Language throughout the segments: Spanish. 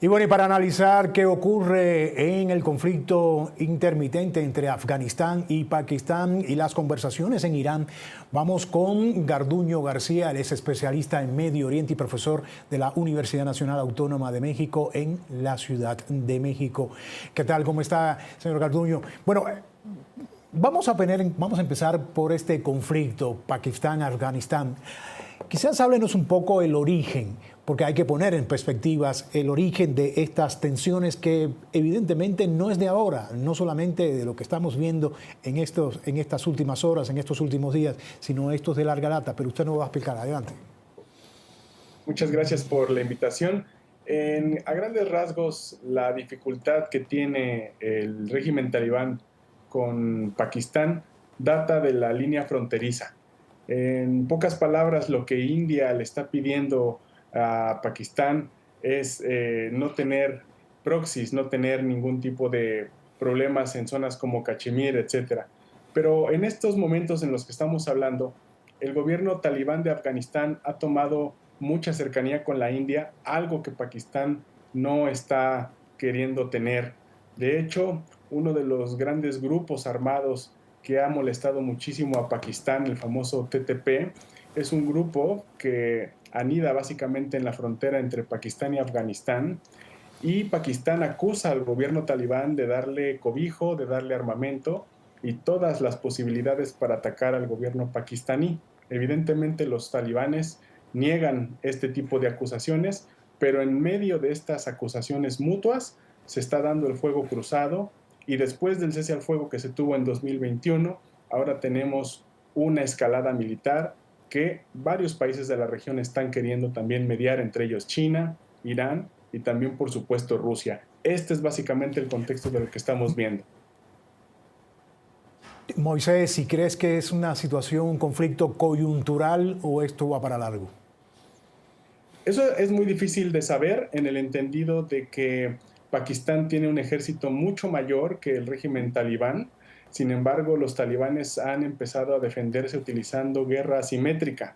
Y bueno, y para analizar qué ocurre en el conflicto intermitente entre Afganistán y Pakistán y las conversaciones en Irán, vamos con Garduño García, él es especialista en Medio Oriente y profesor de la Universidad Nacional Autónoma de México en la Ciudad de México. ¿Qué tal? ¿Cómo está, señor Garduño? Bueno, vamos a empezar por este conflicto Pakistán-Afganistán. Quizás háblenos un poco el origen, porque hay que poner en perspectivas el origen de estas tensiones que evidentemente no es de ahora, no solamente de lo que estamos viendo en estas últimas horas, en estos últimos días, sino estos de larga data, pero usted nos va a explicar. Adelante. Muchas gracias por la invitación. A grandes rasgos, la dificultad que tiene el régimen talibán con Pakistán data de la línea fronteriza. En pocas palabras, lo que India le está pidiendo a Pakistán es no tener proxies, no tener ningún tipo de problemas en zonas como Cachemir, etc. Pero en estos momentos en los que estamos hablando, el gobierno talibán de Afganistán ha tomado mucha cercanía con la India, algo que Pakistán no está queriendo tener. De hecho, uno de los grandes grupos armados que ha molestado muchísimo a Pakistán, el famoso TTP, es un grupo que anida básicamente en la frontera entre Pakistán y Afganistán, y Pakistán acusa al gobierno talibán de darle cobijo, de darle armamento y todas las posibilidades para atacar al gobierno pakistaní. Evidentemente los talibanes niegan este tipo de acusaciones, pero en medio de estas acusaciones mutuas se está dando el fuego cruzado, y después del cese al fuego que se tuvo en 2021, ahora tenemos una escalada militar que varios países de la región están queriendo también mediar, entre ellos China, Irán y también, por supuesto, Rusia. Este es básicamente el contexto de lo que estamos viendo. Moisés, ¿si crees que es una situación, un conflicto coyuntural o esto va para largo? Eso es muy difícil de saber, en el entendido de que Pakistán tiene un ejército mucho mayor que el régimen talibán. Sin embargo, los talibanes han empezado a defenderse utilizando guerra asimétrica.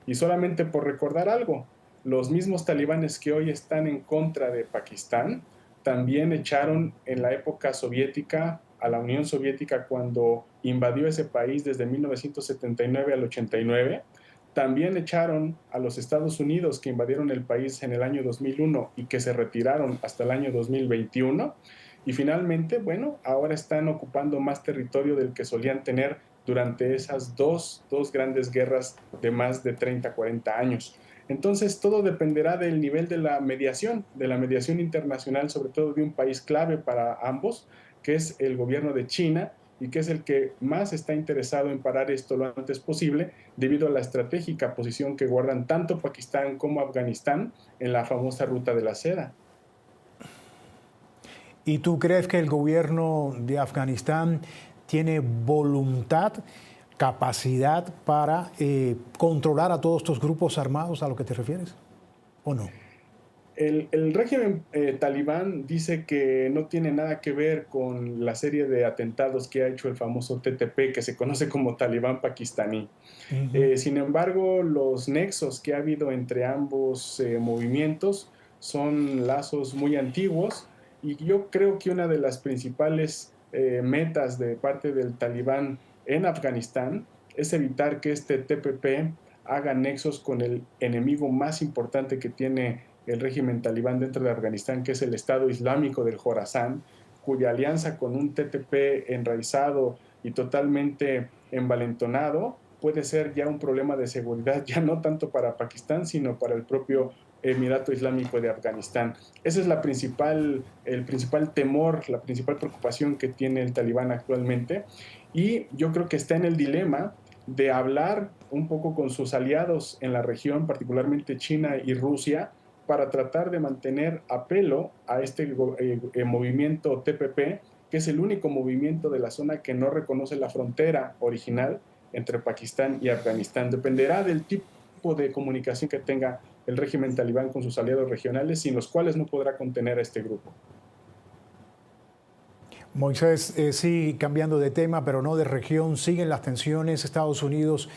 Y solamente por recordar algo, los mismos talibanes que hoy están en contra de Pakistán también echaron en la época soviética a la Unión Soviética cuando invadió ese país desde 1979 al 89. También echaron a los Estados Unidos, que invadieron el país en el año 2001 y que se retiraron hasta el año 2021. Y finalmente, bueno, ahora están ocupando más territorio del que solían tener durante esas dos grandes guerras de más de 30, 40 años. Entonces, todo dependerá del nivel de la mediación internacional, sobre todo de un país clave para ambos, que es el gobierno de China, y que es el que más está interesado en parar esto lo antes posible, debido a la estratégica posición que guardan tanto Pakistán como Afganistán en la famosa ruta de la seda. ¿Y tú crees que el gobierno de Afganistán tiene voluntad, capacidad para controlar a todos estos grupos armados a lo que te refieres? ¿O no? El régimen talibán dice que no tiene nada que ver con la serie de atentados que ha hecho el famoso TTP, que se conoce como Talibán pakistaní. Sin embargo, los nexos que ha habido entre ambos movimientos son lazos muy antiguos, y yo creo que una de las principales metas de parte del Talibán en Afganistán es evitar que este TPP haga nexos con el enemigo más importante que tiene el régimen talibán dentro de Afganistán, que es el Estado Islámico del Jorasán, cuya alianza con un TTP enraizado y totalmente envalentonado puede ser ya un problema de seguridad, ya no tanto para Pakistán, sino para el propio Emirato Islámico de Afganistán. Ese es el principal temor, la principal preocupación que tiene el talibán actualmente, y yo creo que está en el dilema de hablar un poco con sus aliados en la región, particularmente China y Rusia, para tratar de mantener a pelo a este movimiento TPP, que es el único movimiento de la zona que no reconoce la frontera original entre Pakistán y Afganistán. Dependerá del tipo de comunicación que tenga el régimen talibán con sus aliados regionales, sin los cuales no podrá contener a este grupo. Moisés, sí, cambiando de tema, pero no de región, siguen las tensiones Estados Unidos,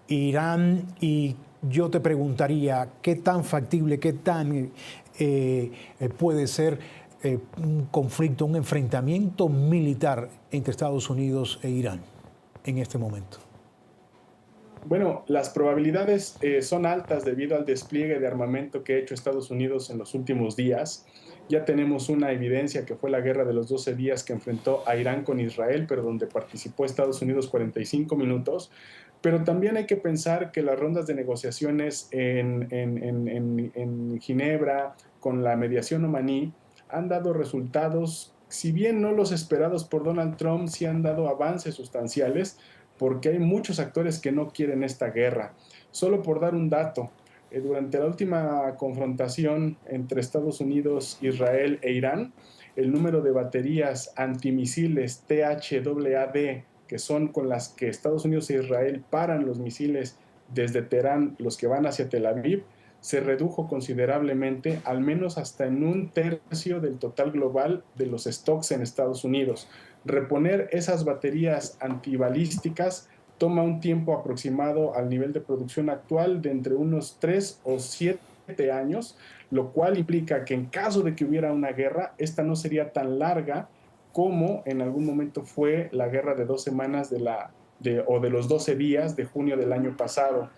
Irán, y yo te preguntaría qué tan factible, qué tan puede ser un conflicto, un enfrentamiento militar entre Estados Unidos e Irán en este momento? Bueno, las probabilidades son altas debido al despliegue de armamento que ha hecho Estados Unidos en los últimos días. Ya tenemos una evidencia que fue la guerra de los 12 días que enfrentó a Irán con Israel, pero donde participó Estados Unidos 45 minutos. Pero también hay que pensar que las rondas de negociaciones en Ginebra con la mediación omaní han dado resultados, si bien no los esperados por Donald Trump, sí han dado avances sustanciales, porque hay muchos actores que no quieren esta guerra. Solo por dar un dato, durante la última confrontación entre Estados Unidos, Israel e Irán, el número de baterías antimisiles THAAD, que son con las que Estados Unidos e Israel paran los misiles desde Teherán, los que van hacia Tel Aviv, se redujo considerablemente, al menos hasta en 1/3 del total global de los stocks en Estados Unidos. Reponer esas baterías antibalísticas toma un tiempo aproximado al nivel de producción actual de entre unos 3 o 7 años, lo cual implica que en caso de que hubiera una guerra, esta no sería tan larga como en algún momento fue la guerra de 2 semanas o de los 12 días de junio del año pasado.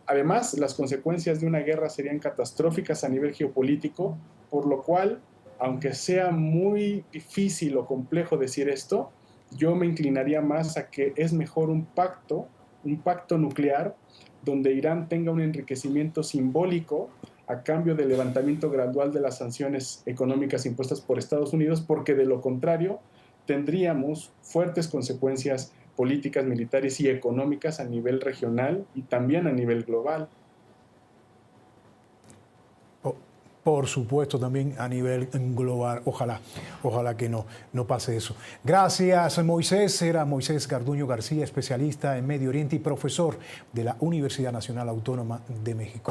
Además, las consecuencias de una guerra serían catastróficas a nivel geopolítico, por lo cual, aunque sea muy difícil o complejo decir esto, yo me inclinaría más a que es mejor un pacto nuclear, donde Irán tenga un enriquecimiento simbólico a cambio del levantamiento gradual de las sanciones económicas impuestas por Estados Unidos, porque de lo contrario tendríamos fuertes consecuencias políticas, militares y económicas a nivel regional y también a nivel global. Por supuesto, también a nivel global. Ojalá que no pase eso. Gracias, Moisés. Era Moisés Garduño García, especialista en Medio Oriente y profesor de la Universidad Nacional Autónoma de México.